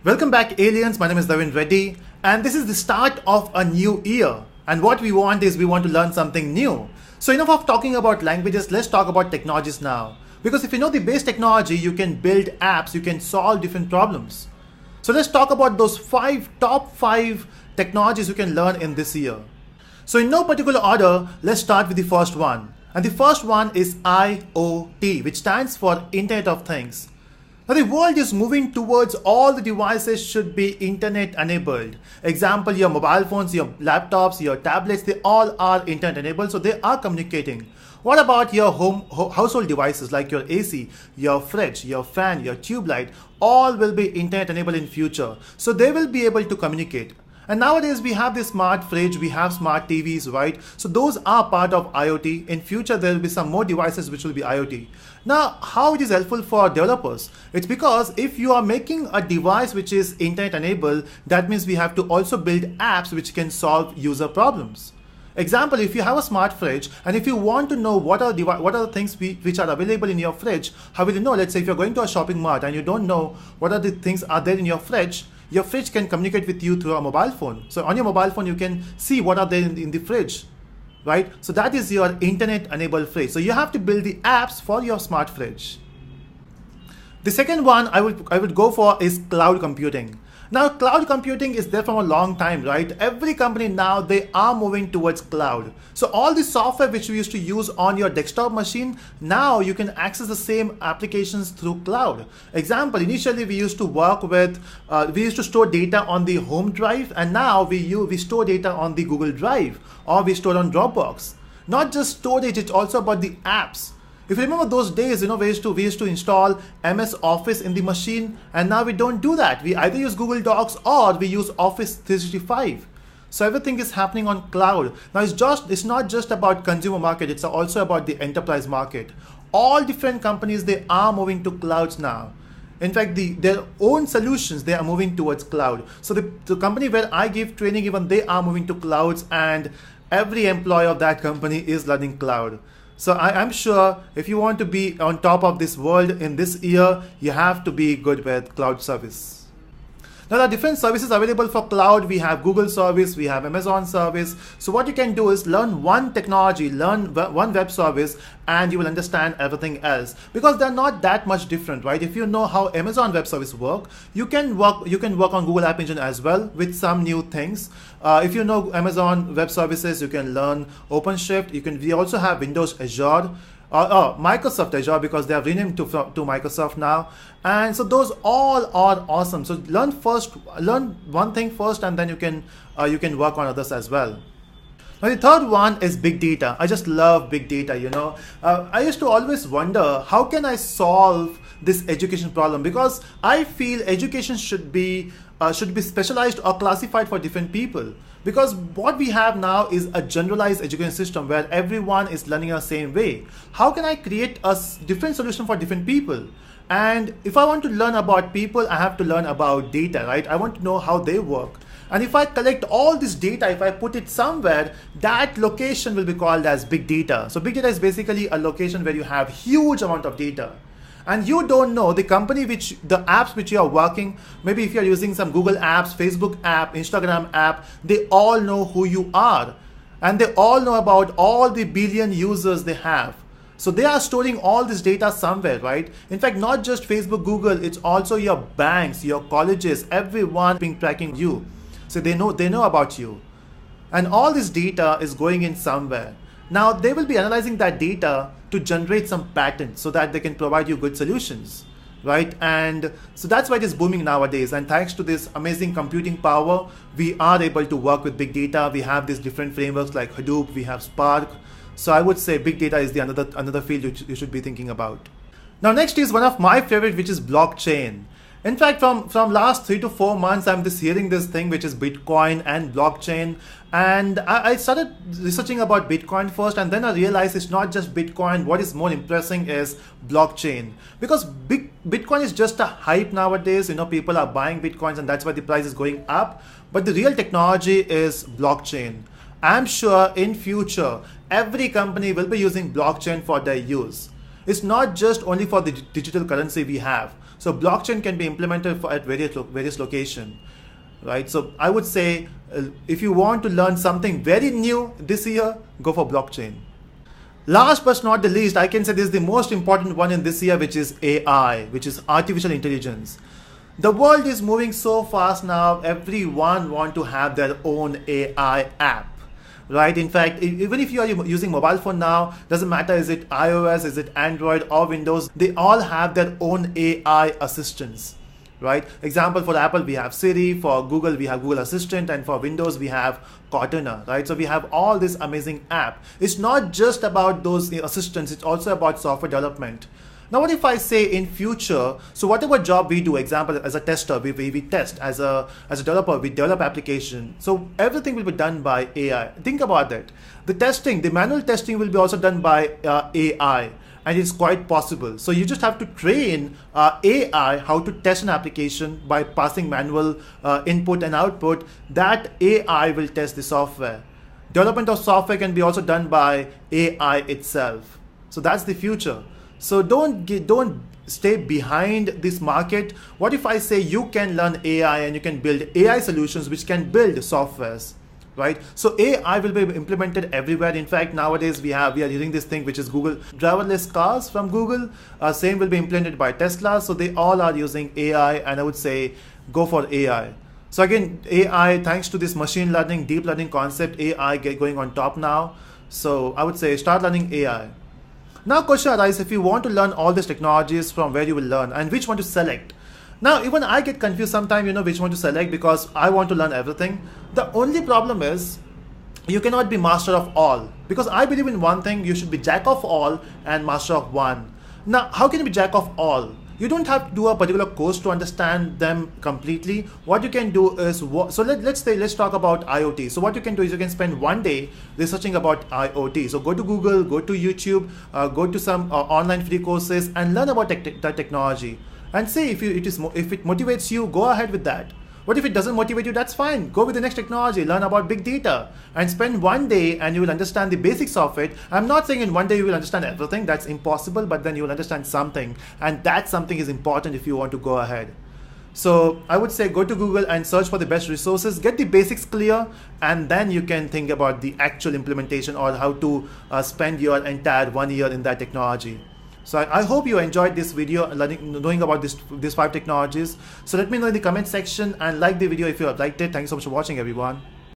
Welcome back, aliens. My name is Davin Reddy, and this is the start of a new year. And what we want is we want to learn something new. So enough of talking about languages, let's talk about technologies now. Because if you know the base technology, you can build apps, you can solve different problems. So let's talk about those top five technologies you can learn in this year. So in no particular order, let's start with the first one. And the first one is IoT, which stands for Internet of Things. Now the world is moving towards all the devices should be internet enabled. Example, your mobile phones, your laptops, your tablets, they all are internet enabled, so they are communicating. What about your household devices like your AC, your fridge, your fan, your tube light? All will be internet enabled in future, so they will be able to communicate. And nowadays we have the smart fridge, we have smart TVs, right? So those are part of IoT. In future there will be some more devices which will be IoT. Now how it is helpful for developers? It's because if you are making a device which is internet enabled, that means we have to also build apps which can solve user problems. Example, if you have a smart fridge and if you want to know what are the things which are available in your fridge, how will you know? Let's say if you're going to a shopping mart and you don't know what are the things are there in your fridge can communicate with you through a mobile phone. So on your mobile phone, you can see what are there in the fridge, right? So that is your internet enabled fridge. So you have to build the apps for your smart fridge. The second one I would go for is cloud computing. Now cloud computing is there from a long time, right? Every company now, they are moving towards cloud. So all the software which we used to use on your desktop machine, now you can access the same applications through cloud. Example, initially we used to work with, we used to store data on the home drive, and now we store data on the Google Drive, or we store on Dropbox. Not just storage, it's also about the apps. If you remember those days, we used to install MS Office in the machine, and now we don't do that. We either use Google Docs or we use Office 365. So everything is happening on cloud. Now it's not just about consumer market, it's also about the enterprise market. All different companies, they are moving to clouds now. In fact, their own solutions, they are moving towards cloud. So the company where I give training, even they are moving to clouds, and every employee of that company is learning cloud. So I'm sure if you want to be on top of this world in this year, you have to be good with cloud service. Now there are different services available for cloud. We have Google service, we have Amazon service. So what you can do is learn one technology, learn one web service, and you will understand everything else, because they're not that much different, right? If you know how Amazon web service work, you can work on Google App Engine as well with some new things. If you know Amazon web services, you can learn OpenShift. We also have Windows Azure. Microsoft Azure, because they have renamed to Microsoft now, and so those all are awesome. So learn one thing first, and then you can work on others as well. Now the third one is big data. I just love big data. I used to always wonder, how can I solve this education problem? Because I feel education should be specialized or classified for different people. Because what we have now is a generalized education system where everyone is learning the same way. How can I create a different solution for different people? And if I want to learn about people, I have to learn about data, right? I want to know how they work. And if I collect all this data, if I put it somewhere, that location will be called as big data. So big data is basically a location where you have huge amount of data. And you don't know the apps which you are working, maybe if you're using some Google apps, Facebook app, Instagram app, they all know who you are. And they all know about all the billion users they have. So they are storing all this data somewhere, right? In fact, not just Facebook, Google, it's also your banks, your colleges, everyone being tracking you. So they know about you. And all this data is going in somewhere. Now they will be analyzing that data to generate some patterns so that they can provide you good solutions, right? And so that's why it is booming nowadays. And thanks to this amazing computing power, we are able to work with big data. We have these different frameworks like Hadoop, we have Spark. So I would say big data is another field you should be thinking about. Now next is one of my favorite, which is blockchain. In fact, from last 3 to 4 months, I'm just hearing this thing, which is Bitcoin and blockchain. And I started researching about Bitcoin first, and then I realized it's not just Bitcoin. What is more impressing is blockchain. Because Bitcoin is just a hype nowadays. People are buying Bitcoins, and that's why the price is going up. But the real technology is blockchain. I'm sure in future, every company will be using blockchain for their use. It's not just only for the digital currency we have. So blockchain can be implemented at various locations, right? So I would say if you want to learn something very new this year, go for blockchain. Last but not the least, I can say this is the most important one in this year, which is AI, which is artificial intelligence. The world is moving so fast now, everyone wants to have their own AI app, right? In fact, even if you are using mobile phone now, doesn't matter, is it iOS, is it Android or Windows, they all have their own AI assistants, right? Example, for Apple, we have Siri, for Google, we have Google Assistant, and for Windows, we have Cortana, right? So we have all this amazing app. It's not just about those assistants, it's also about software development. Now, what if I say in future, so whatever job we do, example, as a tester, we test, as a developer, we develop application. So everything will be done by AI. Think about that. The testing, the manual testing will be also done by AI. And it's quite possible. So you just have to train AI how to test an application by passing manual input and output. That AI will test the software. Development of software can be also done by AI itself. So that's the future. So don't stay behind this market. What if I say you can learn AI and you can build AI solutions which can build softwares? Right? So AI will be implemented everywhere. In fact, nowadays we are using this thing which is Google driverless cars from Google. Same will be implemented by Tesla. So they all are using AI, and I would say go for AI. So again, AI, thanks to this machine learning, deep learning concept, AI going on top now. So I would say start learning AI. Now question arises, if you want to learn all these technologies, from where you will learn and which one to select. Now, even I get confused sometimes, which one to select, because I want to learn everything. The only problem is you cannot be master of all, because I believe in one thing, you should be jack of all and master of one. Now, how can you be jack of all? You don't have to do a particular course to understand them completely. What you can do is, so let's talk about IoT. So what you can do is you can spend one day researching about IoT. So go to Google, go to YouTube, go to some online free courses and learn about that technology. And see if it motivates you, go ahead with that. What if it doesn't motivate you? That's fine. Go with the next technology, learn about big data, and spend one day and you will understand the basics of it. I'm not saying in one day you will understand everything, that's impossible, but then you will understand something, and that something is important if you want to go ahead. So I would say go to Google and search for the best resources, get the basics clear, and then you can think about the actual implementation or how to spend your entire 1 year in that technology. So I hope you enjoyed this video, knowing about these 5 technologies. So let me know in the comment section and like the video if you have liked it. Thank you so much for watching, everyone.